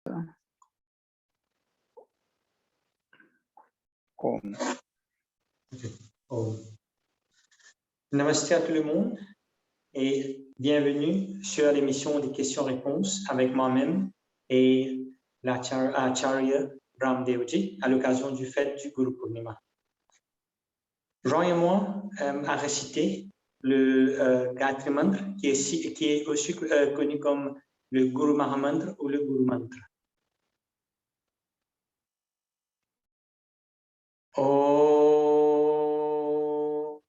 Om. Om. Namaste à tout le monde et bienvenue sur l'émission des questions-réponses avec moi-même et l'Acharya Ramdevji à l'occasion du fête du Guru Purnima. Joignez-moi à réciter le Gayatri Mantra qui est aussi connu comme le Guru Mahamantra ou le Guru Mantra. Om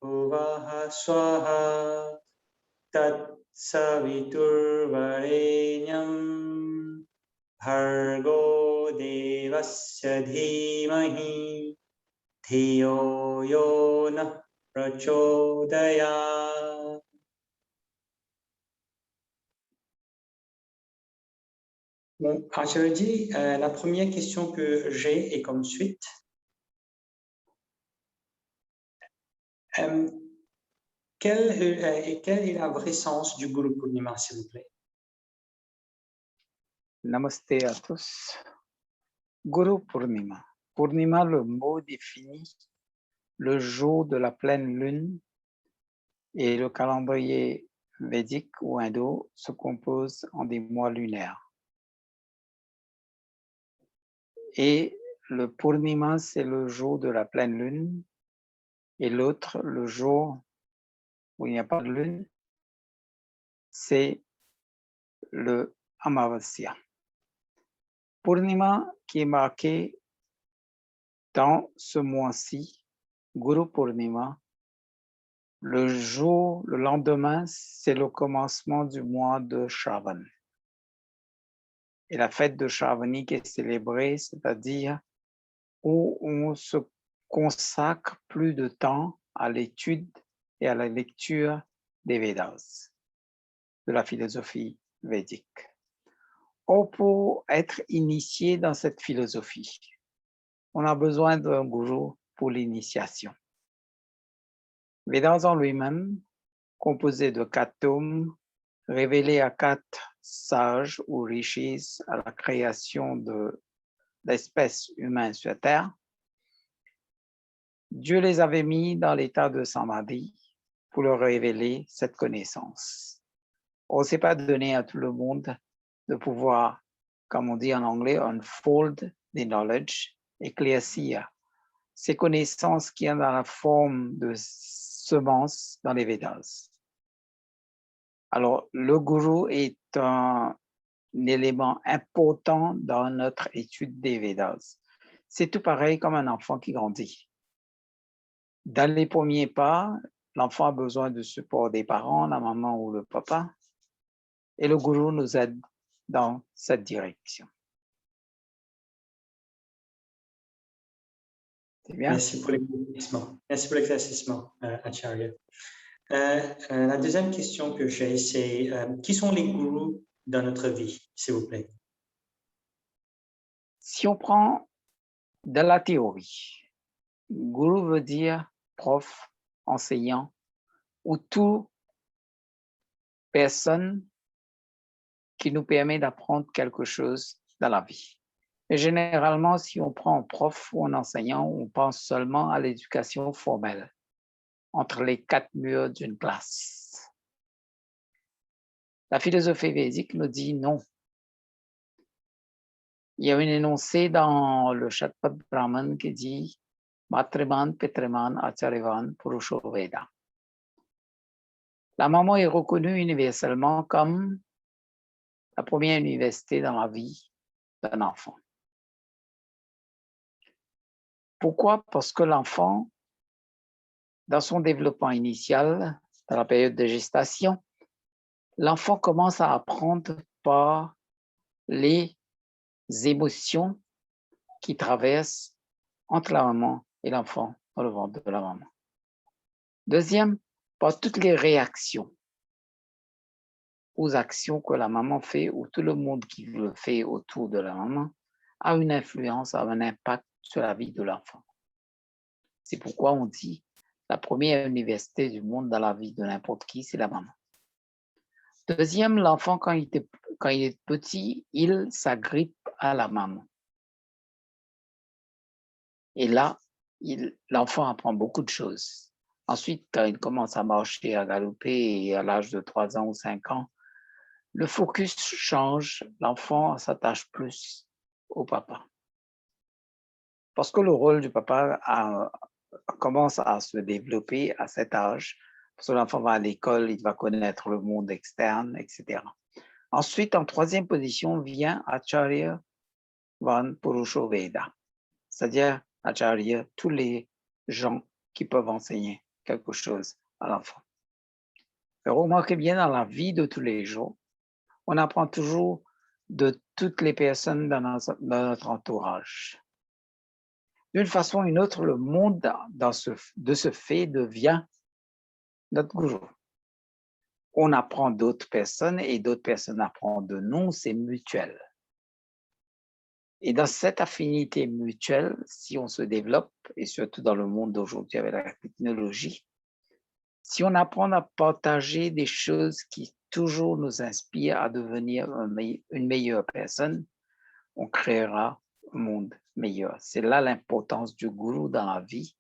Bhuvah Swaha Tat Saviturvarenyam Bhargo Devasya Dhimahi Dhiyo Yo Nah Prachodayat. Bon, Acharya, la première question que j'ai est comme suite. Quel est le vrai sens du Guru Purnima, s'il vous plaît? Namaste à tous. Guru Purnima. Purnima, le mot définit le jour de la pleine lune et le calendrier védique ou indo se compose en des mois lunaires. Et le Purnima, c'est le jour de la pleine lune et l'autre, le jour où il n'y a pas de lune, c'est le Amavasya. Purnima qui est marqué dans ce mois-ci, Guru Purnima, le jour, le lendemain, c'est le commencement du mois de Shravan. Et la fête de Shravani qui est célébrée, c'est-à-dire où on se consacre plus de temps à l'étude et à la lecture des Védas, de la philosophie védique. Or, pour être initié dans cette philosophie, on a besoin d'un gourou pour l'initiation. Védas en lui-même, composé de 4 tomes, révélé à 4 sages ou rishis à la création de l'espèce humaine sur Terre, Dieu les avait mis dans l'état de samadhi pour leur révéler cette connaissance. On ne s'est pas donné à tout le monde de pouvoir, comme on dit en anglais, unfold the knowledge, éclaircir ces connaissances qui sont dans la forme de semences dans les Védas. Alors, le gourou est un élément important dans notre étude des Védas. C'est tout pareil comme un enfant qui grandit. Dans les premiers pas, l'enfant a besoin du support des parents, la maman ou le papa, et le gourou nous aide dans cette direction. C'est bien? Merci pour l'éclaircissement. Merci pour l'éclaircissement, Acharya. La deuxième question que j'ai, c'est qui sont les gourous dans notre vie, s'il vous plaît? Si on prend de la théorie, gourou veut dire prof, enseignant, ou toute personne qui nous permet d'apprendre quelque chose dans la vie. Et généralement, si on prend un prof ou un enseignant, on pense seulement à l'éducation formelle, entre les 4 murs d'une classe. La philosophie védique nous dit non. Il y a un énoncé dans le Shatpat Brahman qui dit Matriman, Pitriman, Acharyavan, Purusho Veda. La maman est reconnue universellement comme la première université dans la vie d'un enfant. Pourquoi? Parce que l'enfant, dans son développement initial, dans la période de gestation, l'enfant commence à apprendre par les émotions qui traversent entre la maman et l'enfant dans le ventre de la maman. Deuxième, par toutes les réactions aux actions que la maman fait ou tout le monde qui le fait autour de la maman a une influence, a un impact sur la vie de l'enfant. C'est pourquoi on dit la première université du monde dans la vie de n'importe qui, c'est la maman. Deuxième, l'enfant, quand il est petit, il s'agrippe à la maman. Et là, l'enfant apprend beaucoup de choses. Ensuite, quand il commence à marcher, à galoper, et à l'âge de 3 ans ou 5 ans, le focus change, l'enfant s'attache plus au papa. Parce que le rôle du papa commence à se développer à cet âge. Parce que l'enfant va à l'école, il va connaître le monde externe, etc. Ensuite, en troisième position, vient Acharya Van Purusho Veda, c'est-à-dire Acharya, tous les gens qui peuvent enseigner quelque chose à l'enfant. Remarquez bien, dans la vie de tous les jours, on apprend toujours de toutes les personnes dans notre entourage. D'une façon ou une autre, le monde de ce fait devient notre gourou. On apprend d'autres personnes et d'autres personnes apprennent de nous, c'est mutuel. Et dans cette affinité mutuelle, si on se développe, et surtout dans le monde d'aujourd'hui avec la technologie, si on apprend à partager des choses qui toujours nous inspirent à devenir une meilleure personne, on créera un monde meilleur. C'est là l'importance du gourou dans la vie,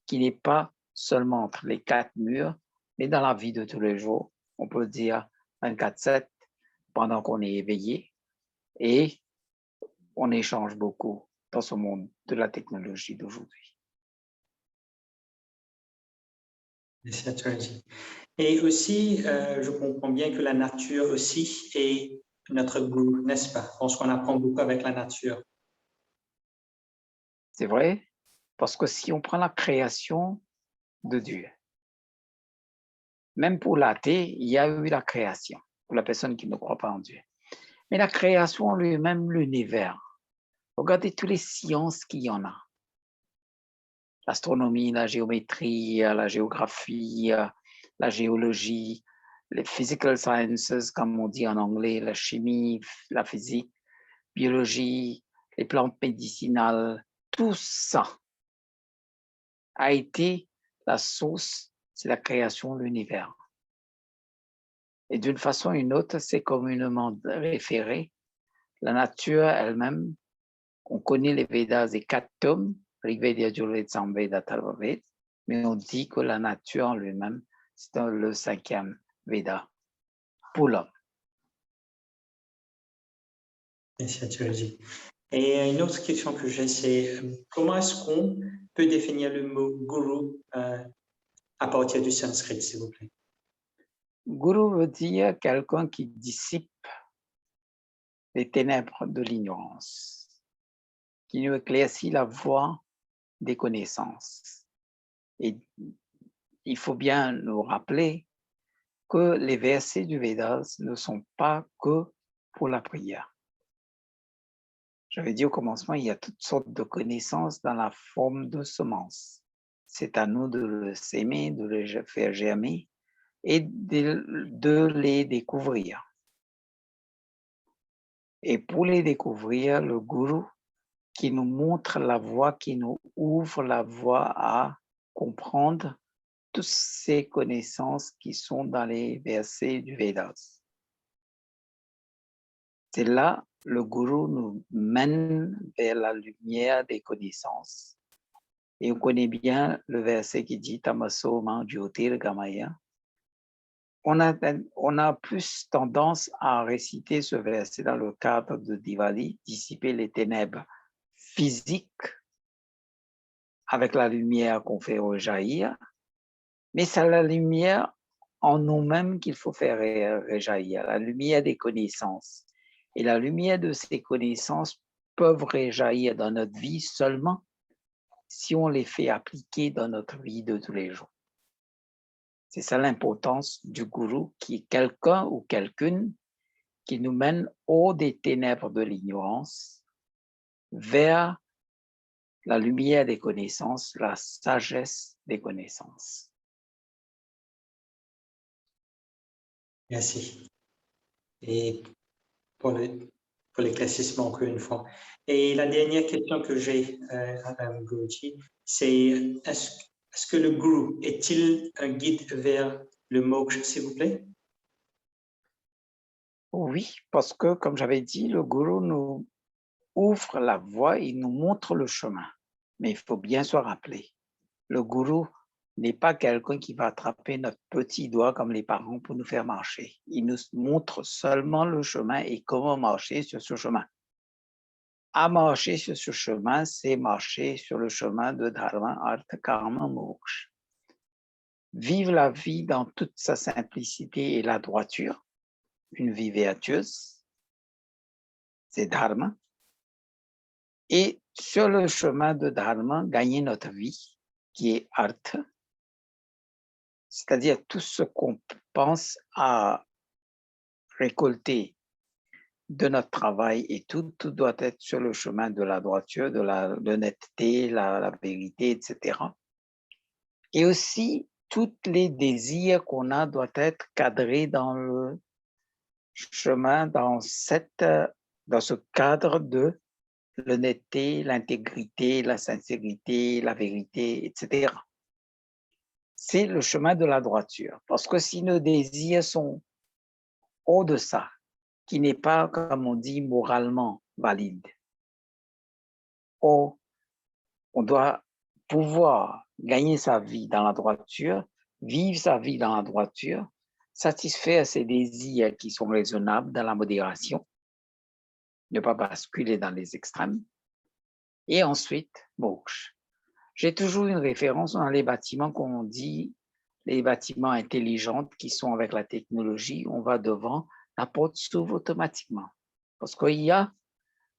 qui n'est pas seulement entre les 4 murs, mais dans la vie de tous les jours. On peut dire 24/7 pendant qu'on est éveillé et on échange beaucoup dans ce monde de la technologie d'aujourd'hui. Et aussi, je comprends bien que la nature aussi est notre goût, n'est-ce pas? Je pense qu'on apprend beaucoup avec la nature. C'est vrai, parce que si on prend la création de Dieu, même pour l'athée, il y a eu la création, pour la personne qui ne croit pas en Dieu. Mais la création en lui-même, l'univers, regardez toutes les sciences qu'il y en a. L'astronomie, la géométrie, la géographie, la géologie, les physical sciences, comme on dit en anglais, la chimie, la physique, biologie, les plantes médicinales, tout ça a été la source, c'est la création de l'univers. Et d'une façon ou une autre, c'est communément référé. La nature elle-même, on connaît les Védas et 4 tomes, Rigveda, Yajurveda, Samveda, Atharvaveda, mais on dit que la nature en lui-même, c'est le 5e Veda pour l'homme. Et une autre question que j'ai, c'est comment est-ce qu'on peut définir le mot gourou à partir du sanskrit, s'il vous plaît? Guru veut dire quelqu'un qui dissipe les ténèbres de l'ignorance, qui nous éclaircit la voie des connaissances. Et il faut bien nous rappeler que les versets du Védas ne sont pas que pour la prière. J'avais dit au commencement, il y a toutes sortes de connaissances dans la forme de semences. C'est à nous de le s'aimer, de les faire germer et de les découvrir. Et pour les découvrir, le gourou qui nous montre la voie, qui nous ouvre la voie à comprendre toutes ces connaissances qui sont dans les versets du Védas. C'est là le gourou nous mène vers la lumière des connaissances. Et on connaît bien le verset qui dit Tamaso Jyotir Gamaya. On a plus tendance à réciter ce verset dans le cadre de Diwali, dissiper les ténèbres physiques avec la lumière qu'on fait rejaillir, mais c'est la lumière en nous-mêmes qu'il faut faire rejaillir, la lumière des connaissances. Et la lumière de ces connaissances peuvent rejaillir dans notre vie seulement si on les fait appliquer dans notre vie de tous les jours. C'est ça l'importance du gourou, qui est quelqu'un ou quelqu'une qui nous mène hors des ténèbres de l'ignorance vers la lumière des connaissances, la sagesse des connaissances. Merci. Et pour l'éclaircissement, encore une fois. Et la dernière question que j'ai à Guruji, c'est est-ce que le gourou est-il un guide vers le moksha, s'il vous plaît? Oui, parce que, comme j'avais dit, le gourou nous ouvre la voie et nous montre le chemin. Mais il faut bien se rappeler, le gourou n'est pas quelqu'un qui va attraper notre petit doigt comme les parents pour nous faire marcher. Il nous montre seulement le chemin et comment marcher sur ce chemin. À marcher sur ce chemin, c'est marcher sur le chemin de Dharma, Artha, Karma, Moksha. Vivre la vie dans toute sa simplicité et la droiture, une vie vertueuse, c'est Dharma. Et sur le chemin de Dharma, gagner notre vie, qui est Artha, c'est-à-dire tout ce qu'on pense à récolter de notre travail et tout doit être sur le chemin de la droiture, de l'honnêteté, la vérité, etc. Et aussi, tous les désirs qu'on a doivent être cadrés dans le chemin, dans ce cadre de l'honnêteté, l'intégrité, la sincérité, la vérité, etc. C'est le chemin de la droiture. Parce que si nos désirs sont hors de ça, qui n'est pas, comme on dit, moralement valide, on doit pouvoir gagner sa vie dans la droiture, vivre sa vie dans la droiture, satisfaire ses désirs qui sont raisonnables dans la modération, ne pas basculer dans les extrêmes, et ensuite, moksha. J'ai toujours une référence dans les bâtiments qu'on dit, les bâtiments intelligents qui sont avec la technologie, on va devant, la porte s'ouvre automatiquement. Parce qu'il y a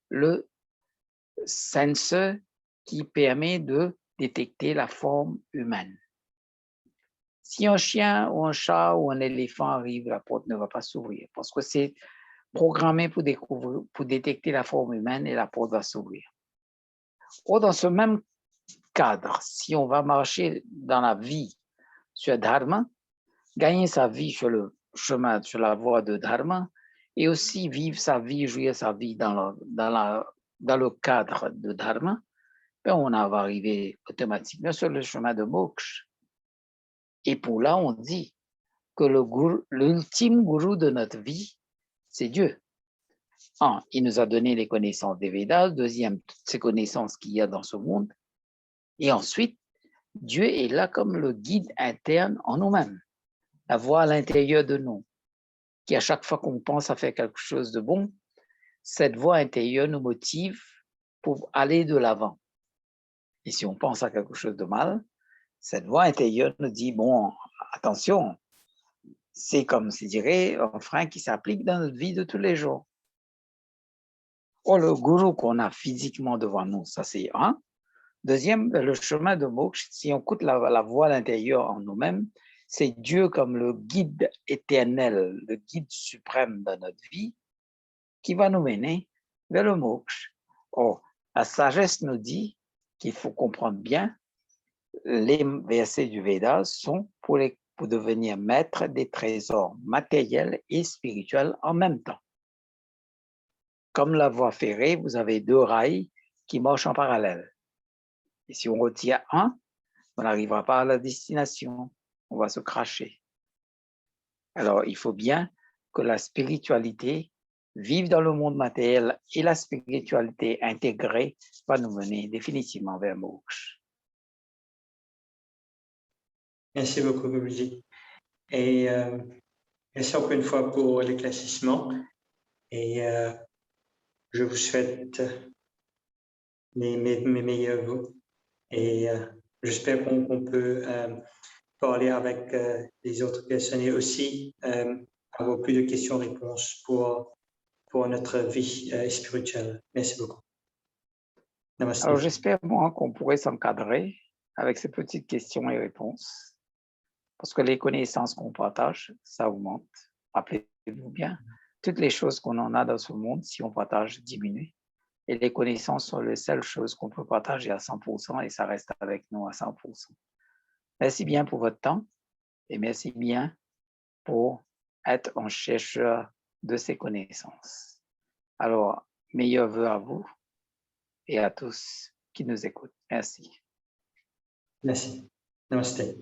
le sensor qui permet de détecter la forme humaine. Si un chien ou un chat ou un éléphant arrive, la porte ne va pas s'ouvrir parce que c'est programmé pour détecter la forme humaine et la porte va s'ouvrir. Or, dans ce même cadre, si on va marcher dans la vie sur Dharma, gagner sa vie sur le chemin, sur la voie de Dharma, et aussi vivre sa vie, jouir sa vie dans le cadre de Dharma, ben on va arriver automatiquement sur le chemin de moksha. Et pour là, on dit que l'ultime gourou de notre vie, c'est Dieu. Un, il nous a donné les connaissances des Védas. Deuxième, toutes ces connaissances qu'il y a dans ce monde. Et ensuite, Dieu est là comme le guide interne en nous-mêmes, la voix à l'intérieur de nous, qui à chaque fois qu'on pense à faire quelque chose de bon, cette voix intérieure nous motive pour aller de l'avant. Et si on pense à quelque chose de mal, cette voix intérieure nous dit, bon, attention, c'est comme, je dirais, un frein qui s'applique dans notre vie de tous les jours. Or, le gourou qu'on a physiquement devant nous, ça c'est un. Deuxième, le chemin de moksha, si on écoute la voix à l'intérieur en nous-mêmes, c'est Dieu comme le guide éternel, le guide suprême dans notre vie, qui va nous mener vers le moksha. Or, la sagesse nous dit qu'il faut comprendre bien, les versets du Veda sont pour devenir maître des trésors matériels et spirituels en même temps. Comme la voie ferrée, vous avez deux rails qui marchent en parallèle. Et si on retire un, on n'arrivera pas à la destination. On va se cracher. Alors, il faut bien que la spiritualité vive dans le monde matériel et la spiritualité intégrée va nous mener définitivement vers moksha. Merci beaucoup, Guruji. Et merci encore une fois pour l'éclaircissement. Et je vous souhaite mes meilleurs vœux. Et j'espère qu'on peut parler avec les autres personnes et aussi avoir plus de questions-réponses pour notre vie spirituelle. Merci beaucoup. Namaste. Alors, j'espère, moi, qu'on pourrait s'encadrer avec ces petites questions et réponses, parce que les connaissances qu'on partage, ça augmente. Rappelez-vous bien, toutes les choses qu'on en a dans ce monde, si on partage, diminuent. Et les connaissances sont les seules choses qu'on peut partager à 100% et ça reste avec nous à 100%. Merci bien pour votre temps et merci bien pour être un chercheur de ces connaissances. Alors, meilleurs vœux à vous et à tous qui nous écoutent. Merci. Merci. Namaste.